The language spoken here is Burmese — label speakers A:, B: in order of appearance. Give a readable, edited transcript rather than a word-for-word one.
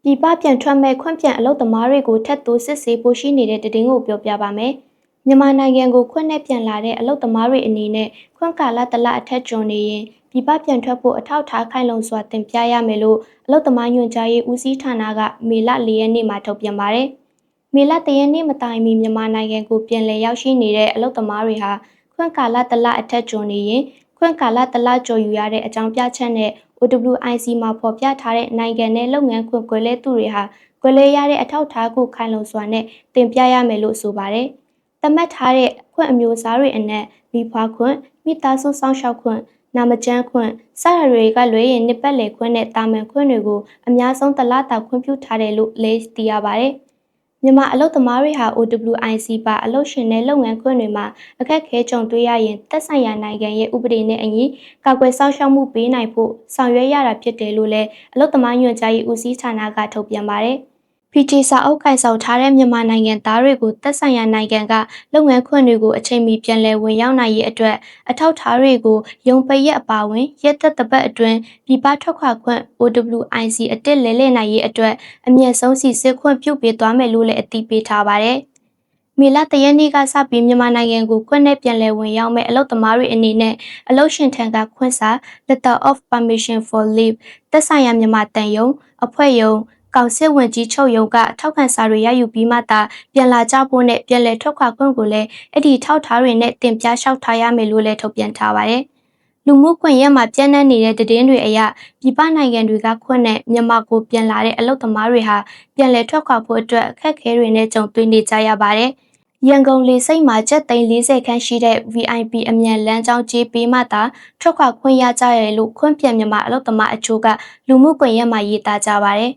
A: ပြည်ပပြန်ထွက်မဲ့ခွင့်ပြန်အလုပ်သမားတွေကိုထပ်တိုးစစ်ဆေးဖို့ရှိနေတဲ့တည်င်းကိုပြောပြပါမယ်။မြန်မာနိုင်ငံကိုခွင့်နဲ့ပြန်လာတဲ့အလုပ်သမားတွေအနေနဲ့ခွင့်ကာလတစ်လအထက်ကျော်နေရင်ပြည်ပပြန်ထွက်ဖို့အထောက်ထားခိုင်လုံစွာတင်ပြရမယ်လို့အလုပ်သမားညွှန်ကြားရေးဦးစီးဌာနကမေလ4ရက်နေ့မှာထုတ်ပြန်ပါတယ်။မေလ3ရက်နေ့မတိုင်မီမြန်မာနိုင်ငံကိုပြန်လည်ရောက်ရှိနေတဲ့အလုပ်သမားတွေဟာခွင့်ကာလတစ်လအထက်ကျော်နေရင်ခွင့်ကာလတစ်လကျော်ယူရတဲ့အကြောင်းပြချက်နဲ့OWIC မှာဖော်ပြထားတဲ့နိုင်ငံနဲ့လုပ်ငန်းခွင့်ကွယ်လဲသူတွေဟာကွယ်လဲရတဲ့အထောက်အထားကိုခိုင်လုံစွာနဲ့တင်ပြရမယ်လို့ဆိုပါတယ်။သတ်မှတ်ထားတဲ့ခွင့်အမျိုးအစားတွေအနက်မိဖွားခွင့်မိသားစုစောင့်ရှောက်ခွင့်နာမကျန်းခွင့်စတာတွေကလွဲရင်နှစ်ပတ်လည်ခွင့်နဲ့တာမန်ခွင့်တွေကိုအများဆုံးတစ်လတာခွင့်ပြုထားတယ်လို့လည်းသိရပါတယ်။မြန်မာအလုပ်သမားတွေဟာ OWIC ပါအလုပ်ရှင်နဲ့လုပ်ငန်းခွင်တွေမှာအခက်အခဲကြုံတွေ့ရရင်သက်ဆိုင်ရာနိုင်ငံရဲ့ဥပဒေနဲ့အညီကာကွယ်စောင့်ရှောက်မှုပေးနိုင်ဖို့ဆောင်ရွက်ရတာဖြစ်တယ်လို့လည်းအလုပ်သမားညွှန်ကြားရေးဦးစီးဌာနကထုတ်ပြန်ပါတယ်။ PG စာအုပ်ကိုင်ဆောင်ထားတဲ့မြန်မာနိုင်ငံသားတွေကိုသက်ဆိုင်ရာနိုင်ငံကလုပ်ငန်းခွင်တွေကိုအချိန်မီပြန်လည်ဝင်ရောက်နိုင်ရေးအတွက်အထောက်အထားတွေကိုရုံးပိတ်ရက်အပါအဝင်ရက်သက်တစ်ပတ်အတွင်းပြည်ပထွက်ခွာခွင့် OWIC အတစ်လဲလှယ်နိုင်ရေးအတွက်အမြင့်ဆုံးစီစစ်ခွင့်ပြုပေးသွားမယ်လို့လည်းအသိပေးထားပါတယ်။မေလ3ရက်နေ့ကစပြီးမြန်မာနိုင်ငံကိုခွင့်နဲ့ပြန်လည်ဝင်ရောက်မဲ့အလုပ်သမားတွေအနေနဲ့အလုပ်ရှင်ထံကခွင့်စာ Letter of Permission for Leave သက်ဆိုင်ရာမြန်မာတန်ယုံအဖွဲ့ယုံကောင်စစ်ဝန်ကြီးချုပ်ရုံးကထောက်ခံစာတွေရယူပြီးမှသာပြန်လာကြဖို့နဲ့ပြန်လည်ထွက်ခွာခွင့်ကိုလည်းအဲ့ဒီထောက်ထားတွေနဲ့တင်ပြလျှောက်ထားရမယ်လို့လည်းထုတ်ပြန်ထားပါတယ်။လူမှုကွန်ရက်မှာပြန့်နှံ့နေတဲ့သတင်းတွေအရပြည်ပနိုင်ငံတွေကခွင့်နဲ့မြန်မာကိုပြန်လာတဲ့အလုပ်သမားတွေဟာပြန်လည်ထွက်ခွာဖို့အတွက်အခက်အခဲတွေနဲ့ကြုံတွေ့နေကြရပါတယ်။ရန်ကုန်လေဆိပ်မှာကျပ်သိန်း40ခန်းရှိတဲ့ VIP အမြန်လမ်းကြောင်းကြေးပေးမှသာထွက်ခွာခွင့်ရကြရလို့ခွင့်ပြန်မြန်မာအလုပ်သမားအချို့ကလူမှုကွန်ရက်မှာရေးသားကြပါတယ်